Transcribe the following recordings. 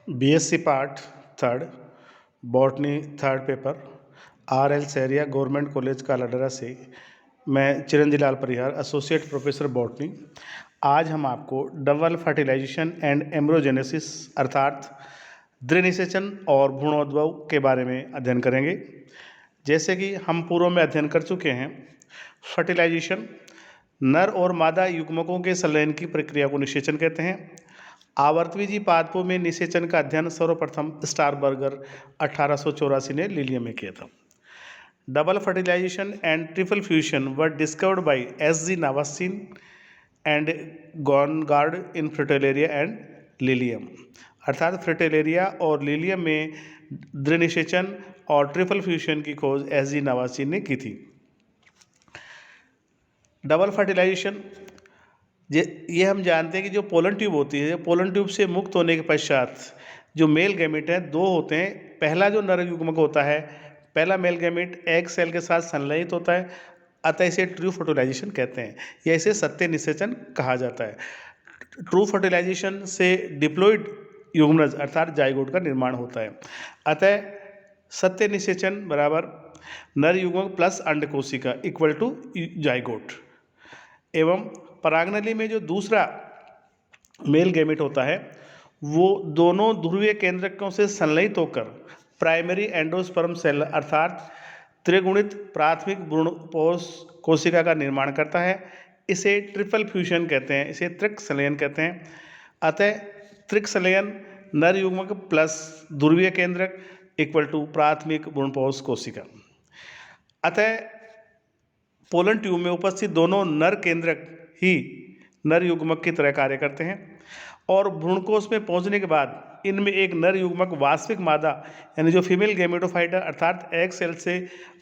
BSc part third, botany third paper, R L Sahariya government college Kaladera से मैं Chiranji Lal Parihar, associate professor botany. आज हम आपको डबल फर्टिलाइजेशन एंड एम्ब्रोजेनेसिस अर्थात द्विनिषेचन और भ्रूणोद्भव के बारे में अध्ययन करेंगे। जैसे कि हम पूर्व में अध्ययन कर चुके हैं, फर्टिलाइजेशन नर और मादा युग्मकों के संलयन की प्रक्रिया को निषेचन कहते हैं। आवर्तबीजी पादपों में निषेचन का अध्ययन सर्वप्रथम स्टारबर्गर 1884 ने लिलियम में किया था। Double fertilization and triple fusion were discovered by S G. Nawaschin and Guignard in fritillaria and lilium, अर्थात फ्रिटिलेरिया और लिलियम में द्विनिषेचन और ट्रिपल फ्यूजन की खोज एस.जी. नावास्टिन ने की थी। डबल फर्टिलाइजेशन ये हम जानते हैं कि जो पोलन ट्यूब होती है, पोलन ट्यूब से मुक्त होने के पश्चात जो मेल गैमेट हैं दो होते हैं। पहला जो नर युग्मक होता है, पहला मेल गैमेट एग सेल के साथ संलयित होता है, अतः इसे ट्रू फर्टिलाइजेशन कहते हैं या इसे सत्य निषेचन कहा जाता है। ट्रू फर्टिलाइजेशन से डिप्लॉइड युग्मनज अर्थात जाइगोट का निर्माण होता है। अतः सत्य निषेचन बराबर नर युग्मक प्लस अंडकोशिका इक्वल टू जाइगोट। एवं परागनली में जो दूसरा मेल गैमेट होता है वो दोनों ध्रुवीय केंद्रकों से संलयित होकर प्राइमरी एंडोस्पर्म सेल अर्थात त्रिगुणित प्राथमिक भ्रूणपोष कोशिका का निर्माण करता है। इसे ट्रिपल फ्यूजन कहते हैं, इसे त्रिक संलयन कहते हैं। अतः त्रिक संलयन नर युग्मक प्लस ध्रुवीय केंद्रक इक्वल टू प्राथमिक भ्रूणपोष कोशिका। अतः पोलन ट्यूब में उपस्थित दोनों नर केंद्रक ही नर युग्मक की तरह कार्य करते हैं और भ्रूणकोश में पहुंचने के बाद इनमें एक नर युग्मक वास्तविक मादा यानी जो फीमेल गैमेटोफाइटा अर्थात एग सेल से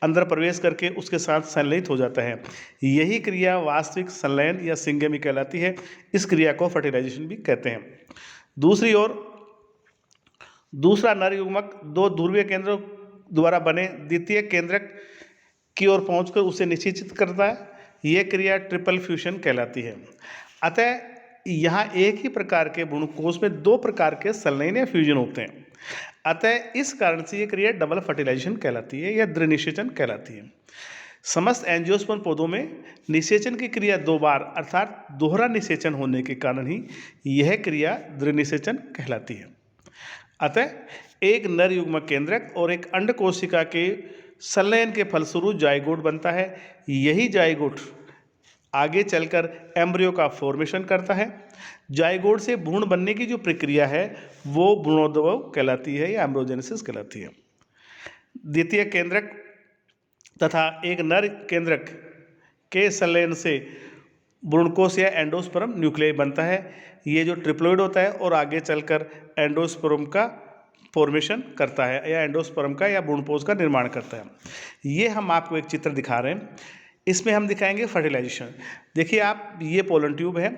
अंदर प्रवेश करके उसके साथ संलयित हो जाता है। यही क्रिया वास्तविक संलयन या सिंगमी कहलाती है। इस क्रिया को फर्टिलाइजेशन भी कहते हैं। दूसरी ओर दूसरा नर युग्मक दो ध्रुवीय केंद्रों द्वारा बने द्वितीय केंद्रक की ओर पहुंचकर उसे निषेचित करता है। यह क्रिया ट्रिपल फ्यूजन कहलाती है। अतः यहाँ एक ही प्रकार के भ्रूणकोश में दो प्रकार के संलयन या फ्यूजन होते हैं। अतः इस कारण से यह क्रिया डबल फर्टिलाइजेशन कहलाती है या द्विनिषेचन कहलाती है। समस्त एंजियोस्पर्म पौधों में निषेचन की क्रिया दो बार अर्थात दोहरा निषेचन होने के कारण ही यह क्रिया द्विनिषेचन कहलाती है। अतः एक नर युग्मक केंद्रक और एक अंडकोशिका के संलयन के फलस्वरूप जाइगोट बनता है। यही जाइगोट आगे चलकर एम्ब्रियो का फॉर्मेशन करता है। जाइगोट से भ्रूण बनने की जो प्रक्रिया है वो भ्रूणोद्भव कहलाती है या एम्ब्रोजेनेसिस कहलाती है। द्वितीय केंद्रक तथा एक नर केंद्रक के संलयन से भ्रूणकोश या एंडोस्पर्म न्यूक्लियस बनता है। ये जो ट्रिप्लोइड होता है और आगे चलकर एंडोस्पर्म का फॉर्मेशन करता है या एंडोस्पर्म का या भ्रूणपोष का निर्माण करता है। ये हम आपको एक चित्र दिखा रहे हैं, इसमें हम दिखाएंगे फर्टिलाइजेशन। देखिए आप, ये पोलन ट्यूब है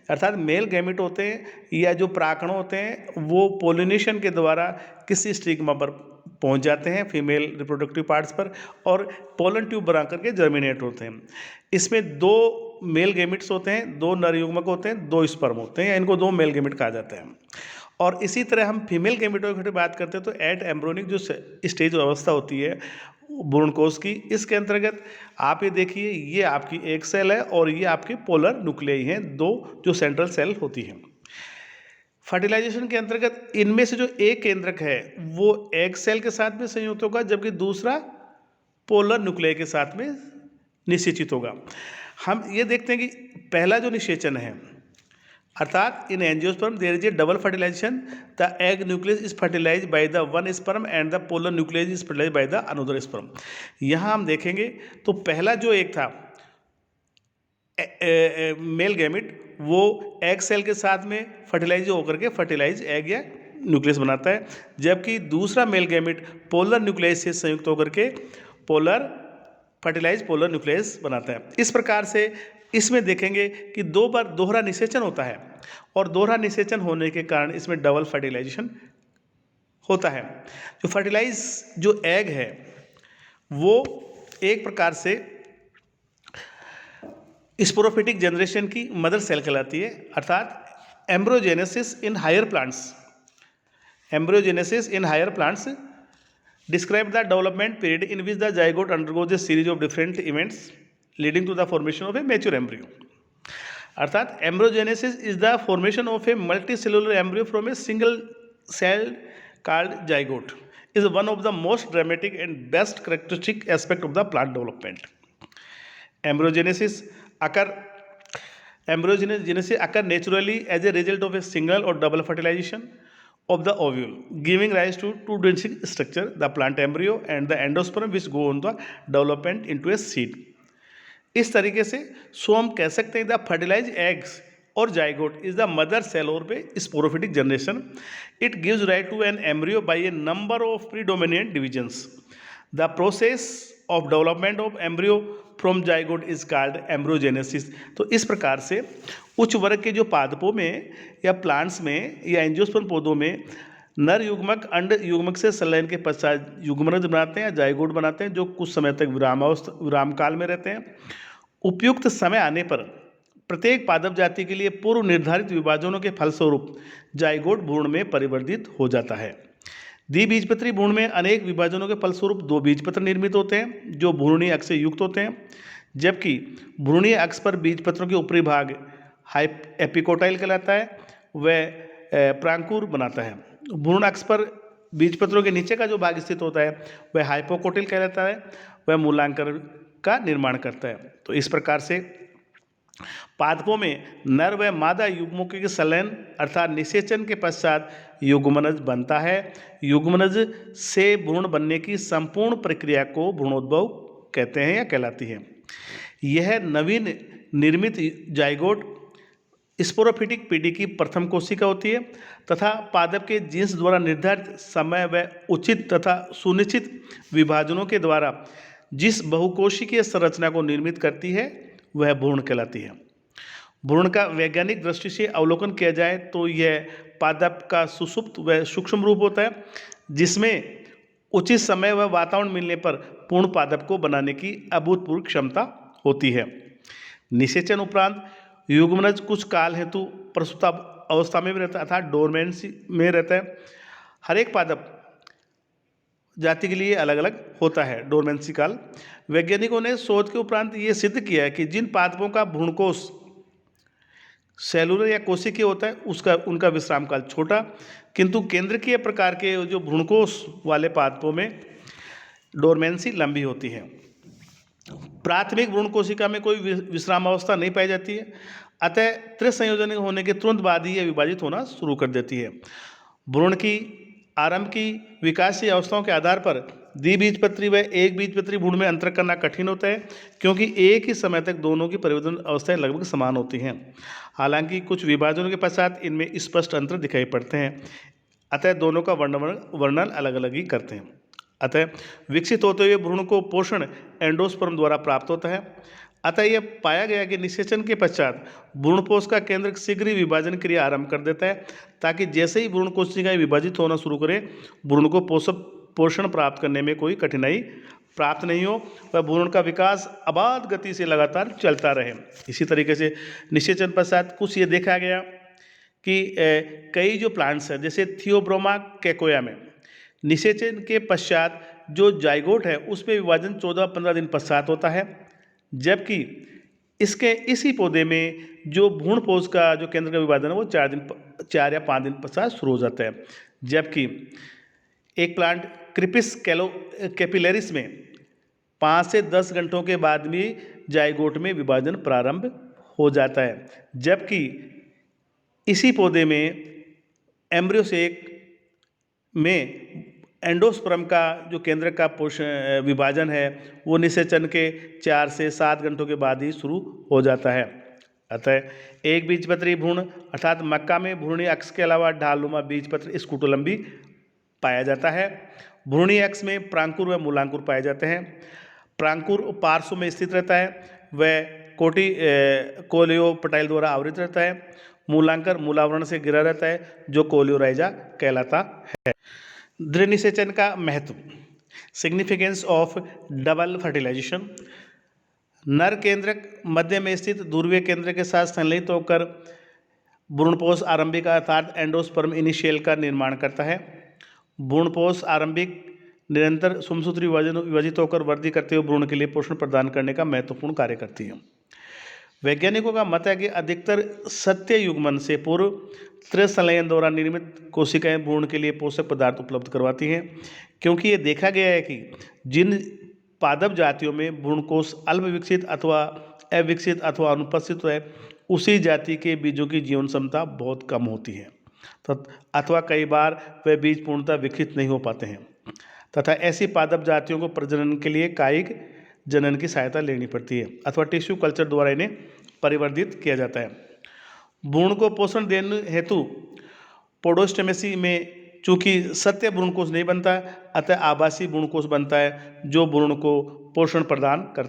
अर्थात मेल गैमेट होते हैं या जो प्राकण होते हैं वो पोलिनेशन के द्वारा किसी स्टिग्मा पर पहुंच जाते हैं, फीमेल रिप्रोडक्टिव पार्ट्स पर, और पोलन ट्यूब बना करके जर्मिनेट होते हैं। इसमें दो मेल गैमेट्स होते हैं, दो नर युग्मक होते हैं, दो स्पर्म होते हैं, इनको दो मेल गैमेट कहा जाता है। और इसी तरह हम फीमेल गैमेटों की बात करते हैं तो एट एम्ब्रोनिक जो स्टेज अवस्था होती है भ्रूणकोश की, इसके अंतर्गत आप ये देखिए, ये आपकी एक सेल है और ये आपके पोलर न्यूक्लियाई हैं, दो जो सेंट्रल सेल होती हैं। फर्टिलाइजेशन के अंतर्गत इनमें से जो एक केंद्रक है वो एग सेल के साथ में संयुक्त होगा, जबकि दूसरा पोलर न्यूक्लियाई के साथ में निषेचित होगा। हम ये देखते हैं कि पहला जो निषेचन है अर्थात in angiosperm there is a double fertilization, the egg nucleus is fertilized by the one sperm and the polar nucleus is fertilized by the another sperm. यहाँ हम देखेंगे तो पहला जो एक था मेल गैमेट वो एग सेल के साथ में फर्टिलाइज होकर के फर्टिलाइज एग या न्यूक्लियस बनाता है, जबकि दूसरा मेल गैमेट पोलर न्यूक्लियस से संयुक्त होकर के पोलर न्यूक्लियस बनाता है। इस प्रकार से इसमें देखेंगे कि दो बार दोहरा निषेचन होता है और दोहरा निषेचन होने के कारण इसमें डबल फर्टिलाइजेशन होता है। जो फर्टिलाइज जो एग है वो एक प्रकार से स्पोरोफिटिक जनरेशन की मदर सेल कहलाती है, अर्थात embryogenesis in higher plants embryogenesis in higher plants describe the development period in which the zygote undergoes a series of different events leading to the formation of a mature embryo. अर्थात embryogenesis is the formation of a multicellular embryo from a single cell called zygote is one of the most dramatic and best characteristic aspect of the plant development. Embryogenesis occur naturally as a result of a single or double fertilization of the ovule, giving rise to two basic structure, the plant embryo and the endosperm, which go on the development into a seed. इस तरीके से सो हम कह सकते हैं the fertilize eggs और zygote is the mother cell और पे sporophytic generation. It gives right to an embryo by a number of predominant divisions. The process of development of embryo from zygote is called embryogenesis. तो इस प्रकार से उच्च वर्ग के जो पादपों में या प्लांट्स में या एंजियोस्पर्म पौधों में नर युग्मक अंड युग्मक से संलयन के पश्चात युग्मनज बनाते हैं, जाइगोट बनाते हैं, जो कुछ समय तक विराम काल में रहते हैं. उपयुक्त समय आने पर प्रत्येक पादप जाति के लिए पूर्व निर्धारित विभाजनों के फलस्वरूप जाइगोट भ्रूण में परिवर्तित हो जाता है. द्विबीजपत्री भ्रूण में अनेक विभाजनों के फलस्वरूप दो बीजपत्र निर्मित होते हैं जो भ्रूणीय अक्ष से युक्त होते हैं, जबकि भ्रूणीय अक्ष पर बीजपत्रों के ऊपरी भाग एपिकोटाइल कहलाता है, वह प्रांकुर बनाता है. भ्रूण अक्ष पर बीजपत्रों के नीचे का जो भाग स्थित होता है वह हाइपोकोटिल कहलाता है, वह मूलांकर का निर्माण करता है. तो इस प्रकार से पादपों में नर व मादा युग्मों के संलयन अर्थात निषेचन के पश्चात युग्मनज बनता है. युग्मनज से भ्रूण बनने की संपूर्ण प्रक्रिया को भ्रूणोद्भव कहते हैं या कहलाती है. यह नवीन निर्मित जाइगोट स्पोरोफिटिक पीढ़ी की प्रथम कोशिका होती है तथा पादप के जीन्स द्वारा निर्धारित समय व उचित तथा सुनिश्चित विभाजनों के द्वारा जिस बहुकोशिकीय संरचना को निर्मित करती है वह भ्रूण कहलाती है. भ्रूण का वैज्ञानिक दृष्टि से अवलोकन किया जाए तो यह पादप का सुषुप्त व सूक्ष्म रूप होता है जिसमें उचित समय व वातावरण मिलने पर पूर्ण पादप को बनाने की अभूतपूर्व क्षमता होती है. निषेचन उपरांत युग्मनज कुछ काल हेतु प्रसूता अवस्था में भी रहता है अर्थात डोरमेंसी में रहता है. हर एक पादप जाति के लिए अलग अलग होता है डोरमेंसी काल. वैज्ञानिकों ने शोध के उपरांत ये सिद्ध किया है कि जिन पादपों का भ्रूणकोश सेलुलर या कोशिकीय होता है उनका विश्राम काल छोटा, किंतु केंद्रकीय प्रकार के जो भ्रूणकोश वाले पादपों में डोरमेंसी लंबी होती है. प्राथमिक भ्रूण कोशिका में कोई विश्राम अवस्था नहीं पाई जाती है, अतः त्रिसंयोजन होने के तुरंत बाद ही यह विभाजित होना शुरू कर देती है. भ्रूण की आरंभ की विकासीय अवस्थाओं के आधार पर द्विबीजपत्री व एक बीजपत्री भ्रूण में अंतर करना कठिन होता है क्योंकि एक ही समय तक दोनों की परिवर्तन अवस्थाएं लगभग समान होती हैं. हालांकि कुछ विभाजनों के पश्चात इनमें स्पष्ट अंतर दिखाई पड़ते हैं, अतः दोनों का वर्णन अलग अलग ही करते हैं. अतः विकसित होते हुए भ्रूण को पोषण एंडोस्पर्म द्वारा प्राप्त होता है. अतः यह पाया गया कि निषेचन के पश्चात भ्रूणपोष का केंद्र शीघ्र ही विभाजन क्रिया आरंभ कर देता है ताकि जैसे ही भ्रूण कोशिकाएं विभाजित होना शुरू करें भ्रूण को पोषण प्राप्त करने में कोई कठिनाई प्राप्त नहीं हो, वह भ्रूण का विकास अबाध गति से लगातार चलता रहे. इसी तरीके से निषेचन पश्चात कुछ ये देखा गया कि कई जो प्लांट्स हैं जैसे थियोब्रोमा कैकोया में निषेचन के पश्चात जो जाइगोट है उसमें विभाजन 14-15 दिन पश्चात होता है, जबकि इसके इसी पौधे में जो भ्रूणपोष का जो केंद्र का विभाजन है वो 4 या 5 दिन पश्चात शुरू हो जाता है. जबकि एक प्लांट क्रिपिस कैपिलरिस में 5 से 10 घंटों के बाद भी जाइगोट में विभाजन प्रारंभ हो जाता है, जबकि इसी पौधे में एम्ब्रियोसेक में एंडोस्पर्म का जो केंद्र का विभाजन है वो निषेचन के 4 से 7 घंटों के बाद ही शुरू हो जाता है. अतः एक बीजपत्री भ्रूण अर्थात मक्का में भ्रूणीय अक्ष के अलावा ढालनुमा बीजपत्र स्कूटोलंबी पाया जाता है. भ्रूणीय अक्ष में प्रांकुर व मूलांकुर पाए जाते हैं. प्रांकुर पार्श्व में स्थित रहता है, वह कोलियोपटाइल द्वारा आवृत रहता है. मूलांकर मूलावरण से घिरा रहता है जो कोलियोराइजा कहलाता है. दृढ़ निषेचन का महत्व, सिग्निफिकेंस ऑफ डबल फर्टिलाइजेशन. नर केंद्रक मध्य में स्थित ध्रुवीय केंद्र के साथ संलयित होकर भ्रूणपोष आरंभिक अर्थात एंडोस्पर्म इनिशियल का निर्माण करता है. भ्रूणपोष आरंभिक निरंतर सुमसूत्री विभाजित होकर वृद्धि करते हुए भ्रूण के लिए पोषण प्रदान करने का महत्वपूर्ण कार्य करती है। वैज्ञानिकों का मत है कि अधिकतर सत्य युग्मन से पूर्व त्रिसंलयन द्वारा निर्मित कोशिकाएं भ्रूण के लिए पोषक पदार्थ उपलब्ध करवाती हैं, क्योंकि ये देखा गया है कि जिन पादप जातियों में भ्रूणकोष अल्प विकसित अथवा अविकसित अथवा अनुपस्थित है, उसी जाति के बीजों की जीवन क्षमता बहुत कम होती है अथवा कई बार वे बीज पूर्णतः विकसित नहीं हो पाते हैं तथा ऐसी पादप जातियों को प्रजनन के लिए कायिक जनन की सहायता लेनी पड़ती है अथवा टिश्यू कल्चर द्वारा इन्हें परिवर्धित किया जाता है। भ्रूण को पोषण देने हेतु पोडोस्टेमेसी में चूंकि सत्य भ्रूणकोष नहीं बनता, अतः आभासी भ्रूणकोष बनता है जो भ्रूण को पोषण प्रदान करता है।